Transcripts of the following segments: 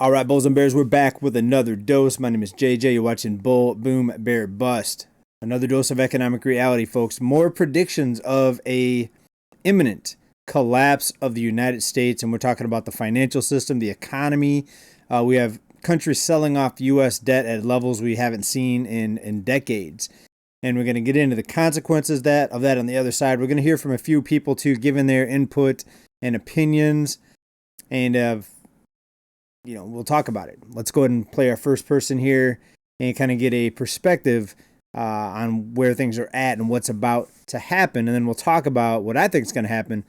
All right, Bulls and Bears, we're back with another dose. My name is JJ. You're watching Bull, Boom, Bear, Bust. Another dose of economic reality, folks. More predictions of a imminent collapse of the United States, and we're talking about the financial system, the economy. We have countries selling off U.S. debt at levels we haven't seen in decades. And we're going to get into the consequences of that on the other side. We're going to hear from a few people, too, giving their input and opinions. And we'll talk about it. Let's go ahead and play our first person here and kind of get a perspective on where things are at and what's about to happen. And then we'll talk about what I think is going to happen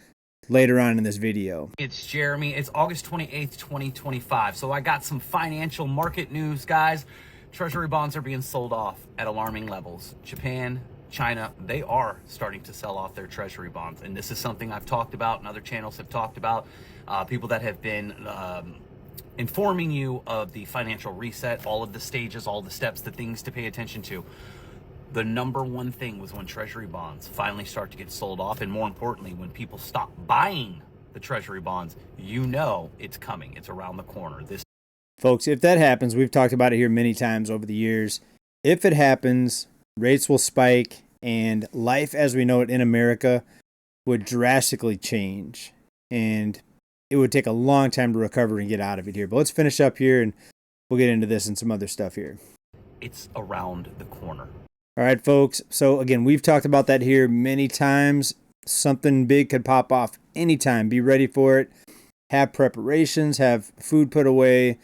later on in this video. It's Jeremy. It's August 28th, 2025. So I got some financial market news, guys. Treasury bonds are being sold off at alarming levels. Japan, China, they are starting to sell off their treasury bonds. And this is something I've talked about and other channels have talked about. People that have been informing you of the financial reset, all of the stages, all the steps, the things to pay attention to. The number one thing was when treasury bonds finally start to get sold off, and more importantly, when people stop buying the treasury bonds, you know it's coming. It's around the corner. Folks, if that happens, we've talked about it here many times over the years. If it happens, rates will spike, and life as we know it in America would drastically change. And it would take a long time to recover and get out of it here. But let's finish up here, and we'll get into this and some other stuff here. It's around the corner. All right, folks. So, again, we've talked about that here many times. Something big could pop off anytime. Be ready for it. Have preparations. Have food put away.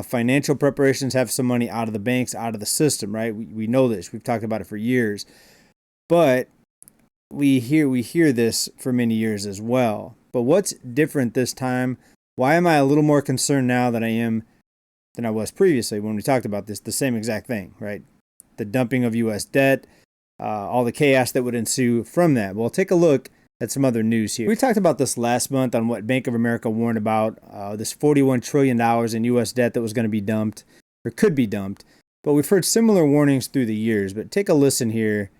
Financial preparations. Have some money out of the banks, out of the system, right? We know this. We've talked about it for years. But we hear this for many years as well. But what's different this time? Why am I a little more concerned now than I was previously when we talked about this? The same exact thing, right? The dumping of U.S. debt, all the chaos that would ensue from that. Well, take a look at some other news here. We talked about this last month on what Bank of America warned about, this $41 trillion in U.S. debt that was going to be dumped, or could be dumped. But we've heard similar warnings through the years. But take a listen here.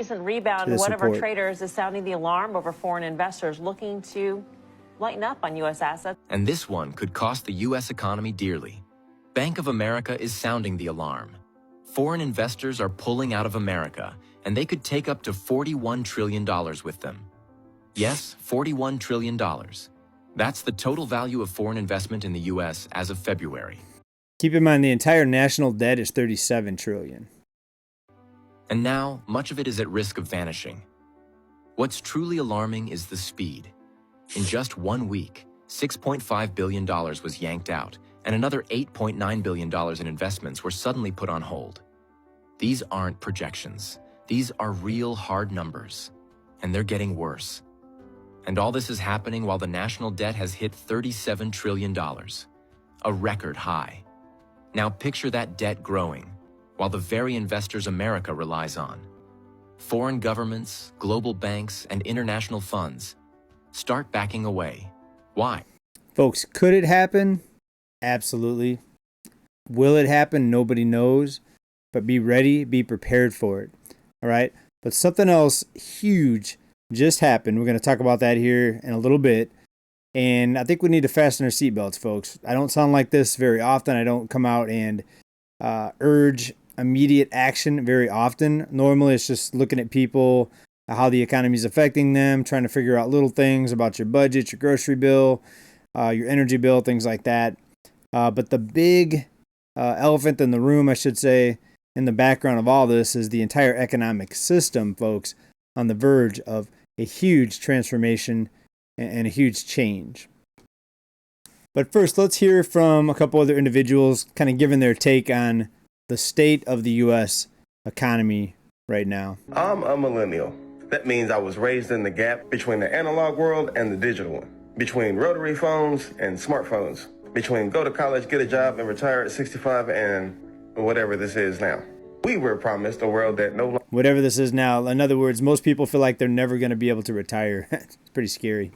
Recent rebound, one of our traders is sounding the alarm over foreign investors looking to lighten up on U.S. assets. And this one could cost the U.S. economy dearly. Bank of America is sounding the alarm. Foreign investors are pulling out of America, and they could take up to $41 trillion with them. Yes, $41 trillion. That's the total value of foreign investment in the U.S. as of February. Keep in mind the entire national debt is $37 trillion. And now, much of it is at risk of vanishing. What's truly alarming is the speed. In just 1 week, $6.5 billion was yanked out, and another $8.9 billion in investments were suddenly put on hold. These aren't projections. These are real hard numbers, and they're getting worse. And all this is happening while the national debt has hit $37 trillion, a record high. Now picture that debt growing, while the very investors America relies on. Foreign governments, global banks, and international funds start backing away. Why? Folks, could it happen? Absolutely. Will it happen? Nobody knows. But be ready, be prepared for it. All right? But something else huge just happened. We're going to talk about that here in a little bit. And I think we need to fasten our seatbelts, folks. I don't sound like this very often. I don't come out and urge immediate action very often. Normally, it's just looking at people, how the economy is affecting them, trying to figure out little things about your budget, your grocery bill, your energy bill, things like that. But the big elephant in the room, I should say, in the background of all this is the entire economic system, folks, on the verge of a huge transformation and a huge change. But first, let's hear from a couple other individuals kind of giving their take on the state of the U.S. economy right now. I'm a millennial. That means I was raised in the gap between the analog world and the digital one, between rotary phones and smartphones, between go to college, get a job, and retire at 65 and whatever this is now. We were promised a world that no longer... Whatever this is now. In other words, most people feel like they're never going to be able to retire. It's pretty scary.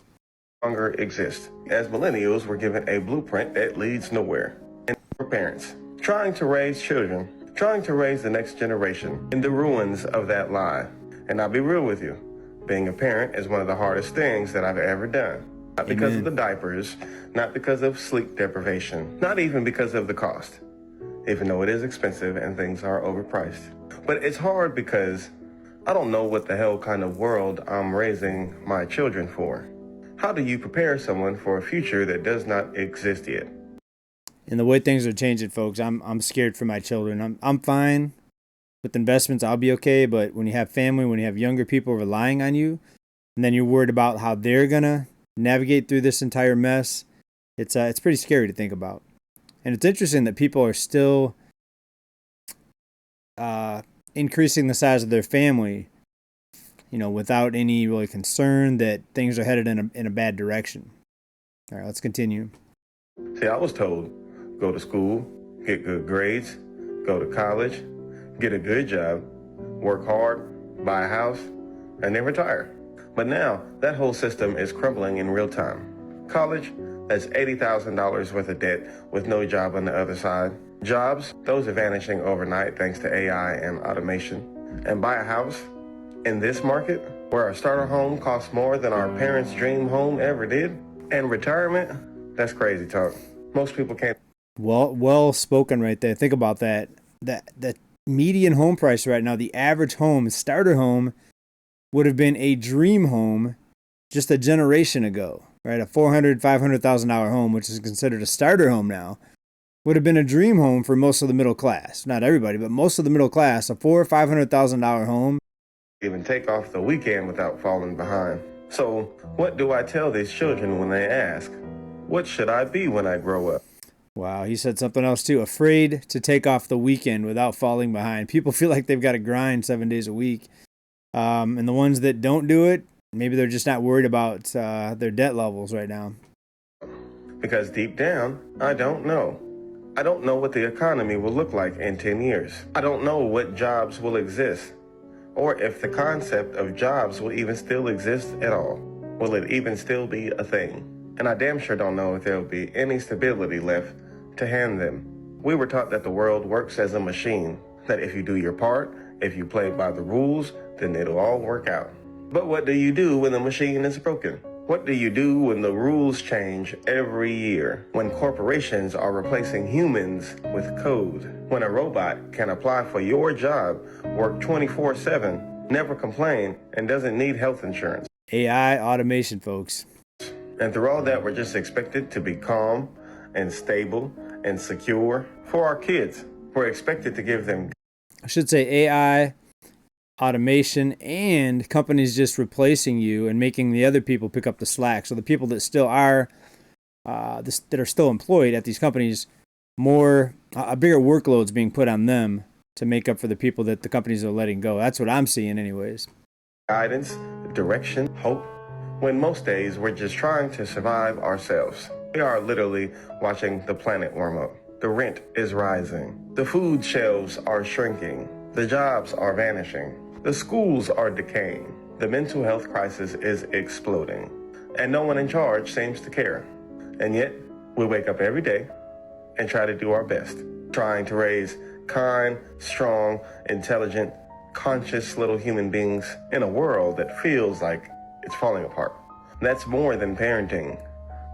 ...longer exist. As millennials, we're given a blueprint that leads nowhere. And we're parents, trying to raise children, trying to raise the next generation in the ruins of that lie. And I'll be real with you. Being a parent is one of the hardest things that I've ever done. Not because of the diapers, not because of sleep deprivation, not even because of the cost, even though it is expensive and things are overpriced. But it's hard because I don't know what the hell kind of world I'm raising my children for. How do you prepare someone for a future that does not exist yet? And the way things are changing, folks, I'm scared for my children. I'm fine with investments. I'll be okay. But when you have family, when you have younger people relying on you, and then you're worried about how they're gonna navigate through this entire mess, it's pretty scary to think about. And it's interesting that people are still increasing the size of their family, without any really concern that things are headed in a bad direction. All right, let's continue. See, I was told, go to school, get good grades, go to college, get a good job, work hard, buy a house, and then retire. But now, that whole system is crumbling in real time. College, that's $80,000 worth of debt with no job on the other side. Jobs, those are vanishing overnight thanks to AI and automation. And buy a house in this market, where our starter home costs more than our parents' dream home ever did. And retirement, that's crazy talk. Most people can't. Well spoken right there. Think about that. The median home price right now, the average home, starter home, would have been a dream home just a generation ago, right? A $400,000, $500,000 home, which is considered a starter home now, would have been a dream home for most of the middle class. Not everybody, but most of the middle class. A $400,000 or $500,000 home. Even take off the weekend without falling behind. So what do I tell these children when they ask, what should I be when I grow up? Wow, he said something else too. Afraid to take off the weekend without falling behind. People feel like they've got to grind 7 days a week. And the ones that don't do it, maybe they're just not worried about their debt levels right now. Because deep down, I don't know. I don't know what the economy will look like in 10 years. I don't know what jobs will exist, or if the concept of jobs will even still exist at all. Will it even still be a thing? And I damn sure don't know if there will be any stability left to hand them. We were taught that the world works as a machine, that if you do your part, if you play by the rules, then it'll all work out. But what do you do when the machine is broken? What do you do when the rules change every year? When corporations are replacing humans with code? When a robot can apply for your job, work 24/7, never complain, and doesn't need health insurance? AI automation, folks. And through all that, we're just expected to be calm and stable and secure for our kids. We're expected to give them, I should say, AI automation and companies just replacing you and making the other people pick up the slack. So the people that still are that are still employed at these companies, a bigger workload's being put on them to make up for the people that the companies are letting go. That's what I'm seeing anyways. Guidance, direction, hope, when most days we're just trying to survive ourselves. We are literally watching the planet warm up. The rent is rising. The food shelves are shrinking. The jobs are vanishing. The schools are decaying. The mental health crisis is exploding. And no one in charge seems to care. And yet, we wake up every day and try to do our best, trying to raise kind, strong, intelligent, conscious little human beings in a world that feels like it's falling apart. That's more than parenting.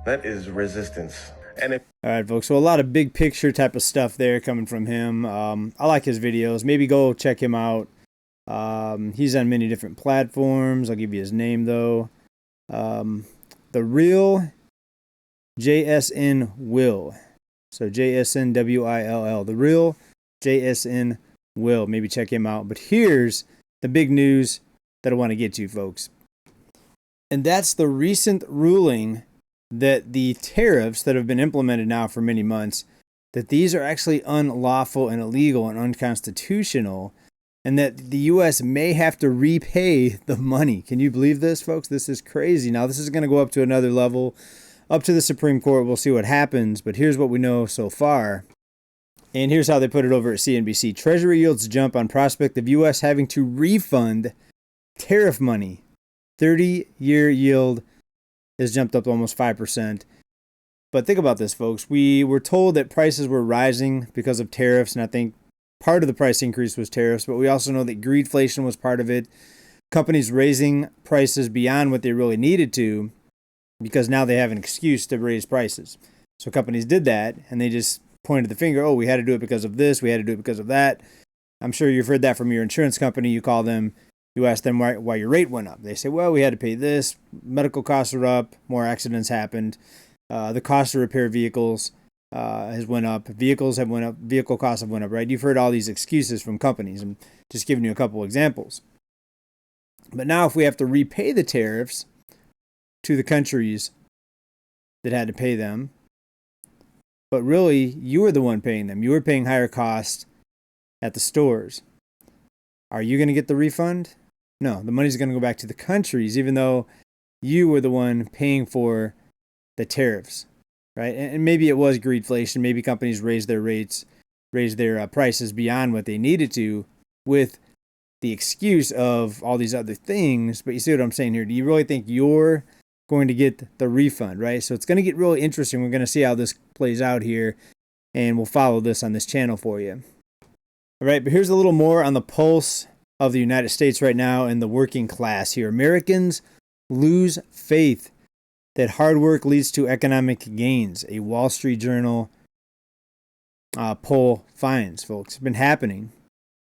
That is resistance. And all right, folks. So a lot of big picture type of stuff there coming from him. I like his videos. Maybe go check him out. He's on many different platforms. I'll give you his name though. The Real JSN Will. So JSNWILL. The Real JSN Will. Maybe check him out. But here's the big news that I want to get to, folks. And that's the recent ruling that the tariffs that have been implemented now for many months, that these are actually unlawful and illegal and unconstitutional, and that the U.S. may have to repay the money. Can you believe this, folks? This is crazy. Now, this is going to go up to another level, up to the Supreme Court. We'll see what happens, but here's what we know so far. And here's how they put it over at CNBC. Treasury yields jump on prospect of U.S. having to refund tariff money. 30-year yield has jumped up to almost 5%. But think about this, folks. We were told that prices were rising because of tariffs, and I think part of the price increase was tariffs, but we also know that greedflation was part of it. Companies raising prices beyond what they really needed to. because now they have an excuse to raise prices. So companies did that, and they just pointed the finger, oh, we had to do it because of this, we had to do it because of that. I'm sure you've heard that from your insurance company. You call them, you ask them why your rate went up. They say, well, we had to pay this, medical costs are up, more accidents happened, the cost to repair vehicles has went up, vehicles have went up, vehicle costs have went up, right? You've heard all these excuses from companies. I'm just giving you a couple examples. But now if we have to repay the tariffs to the countries that had to pay them, but really you were the one paying them, you were paying higher costs at the stores, are you going to get the refund? No, the money's going to go back to the countries, even though you were the one paying for the tariffs, right? And maybe it was greedflation. Maybe companies raised their rates, raised their prices beyond what they needed to with the excuse of all these other things. But you see what I'm saying here? Do you really think you're going to get the refund, right? So it's going to get really interesting. We're going to see how this plays out here, and we'll follow this on this channel for you. All right, but here's a little more on the pulse of the United States right now and the working class here. Americans lose faith that hard work leads to economic gains. A Wall Street Journal poll finds, folks. It's been happening.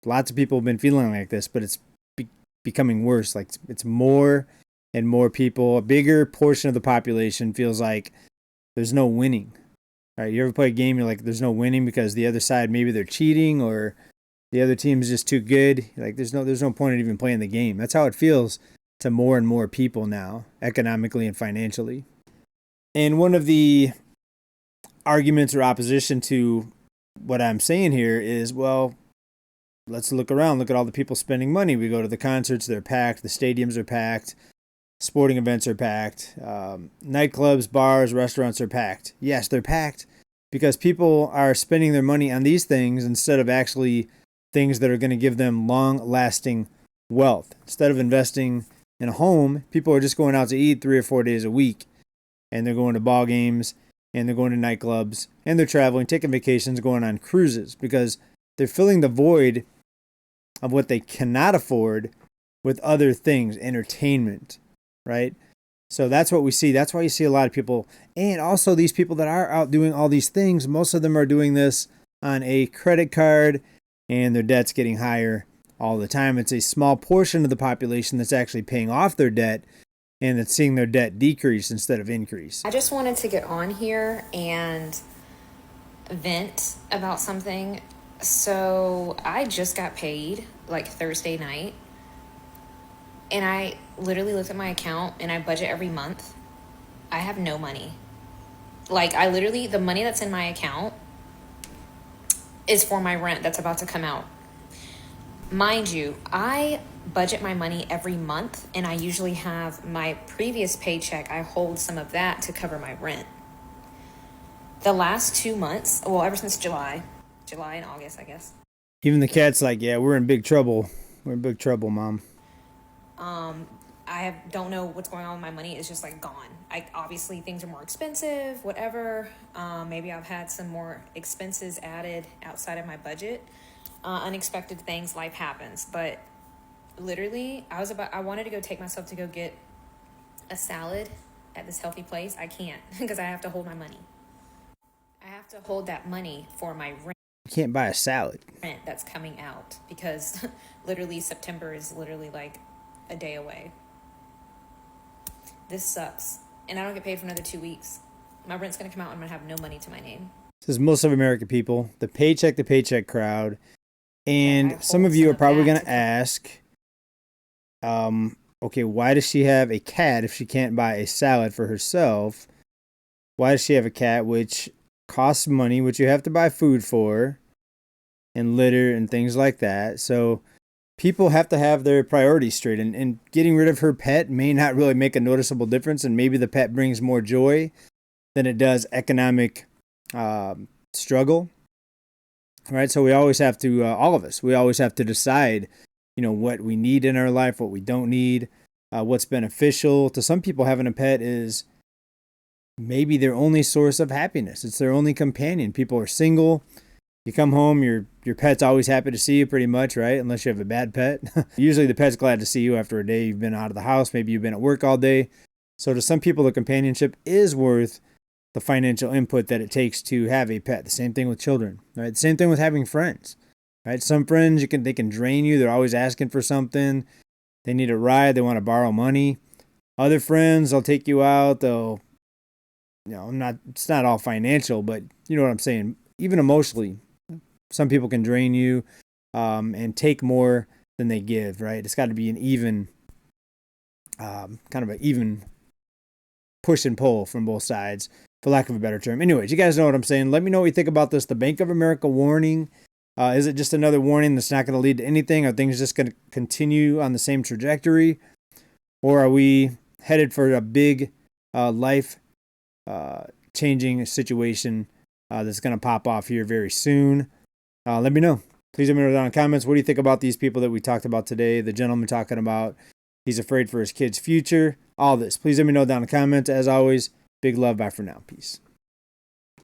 Lots of people have been feeling like this, but it's becoming worse. Like it's more and more people. A bigger portion of the population feels like there's no winning. All right, you ever play a game, you're like, there's no winning because the other side, maybe they're cheating or the other team is just too good. Like there's no point in even playing the game. That's how it feels to more and more people now, economically and financially. And one of the arguments or opposition to what I'm saying here is, well, let's look around. Look at all the people spending money. We go to the concerts, they're packed. The stadiums are packed. Sporting events are packed. Nightclubs, bars, restaurants are packed. Yes, they're packed because people are spending their money on these things instead of actually things that are going to give them long-lasting wealth. Instead of investing in a home, people are just going out to eat 3 or 4 days a week. And they're going to ball games, and they're going to nightclubs, and they're traveling, taking vacations, going on cruises because they're filling the void of what they cannot afford with other things, entertainment, right? So that's what we see. That's why you see a lot of people. And also these people that are out doing all these things, most of them are doing this on a credit card, and their debt's getting higher all the time. It's a small portion of the population that's actually paying off their debt and that's seeing their debt decrease instead of increase. I just wanted to get on here and vent about something. So I just got paid like Thursday night, and I literally looked at my account and I budget every month. I have no money. Like the money that's in my account is for my rent that's about to come out. Mind you, I budget my money every month, and I usually have my previous paycheck. I hold some of that to cover my rent. The last 2 months, well, ever since July and August, I guess. Even the cat's like, yeah, we're in big trouble. We're in big trouble, Mom. Don't know what's going on with my money. It's just like gone. Obviously things are more expensive, whatever. Maybe I've had some more expenses added outside of my budget. Unexpected things, life happens. But literally, I wanted to go take myself to go get a salad at this healthy place. I can't because I have to hold my money. I have to hold that money for my rent. You can't buy a salad. Rent that's coming out because literally September is literally like a day away. This sucks. And I don't get paid for another 2 weeks. My rent's going to come out and I'm going to have no money to my name. This is most of American people, the paycheck crowd. And some of you are probably going to ask, okay, why does she have a cat if she can't buy a salad for herself? Why does she have a cat which costs money, which you have to buy food for, and litter and things like that? So people have to have their priorities straight, and getting rid of her pet may not really make a noticeable difference, and maybe the pet brings more joy than it does economic struggle. Right, so we always have to, all of us, we always have to decide, what we need in our life, what we don't need, what's beneficial. To some people, having a pet is maybe their only source of happiness. It's their only companion. People are single. You come home, your pet's always happy to see you pretty much, right? Unless you have a bad pet. Usually the pet's glad to see you after a day you've been out of the house. Maybe you've been at work all day. So to some people, the companionship is worth the financial input that it takes to have a pet. The same thing with children, right? The same thing with having friends, right? Some friends, they can drain you. They're always asking for something. They need a ride. They want to borrow money. Other friends, they'll take you out. They'll, it's not all financial, but you know what I'm saying? Even emotionally, some people can drain you and take more than they give, right? It's got to be an even, kind of an even push and pull from both sides, for lack of a better term. Anyways, you guys know what I'm saying. Let me know what you think about this. The Bank of America warning. Is it just another warning that's not going to lead to anything? Are things just going to continue on the same trajectory? Or are we headed for a big life changing situation that's going to pop off here very soon? Let me know. Please let me know down in the comments. What do you think about these people that we talked about today? The gentleman talking about he's afraid for his kid's future. All this. Please let me know down in the comments. As always, big love. Bye for now. Peace.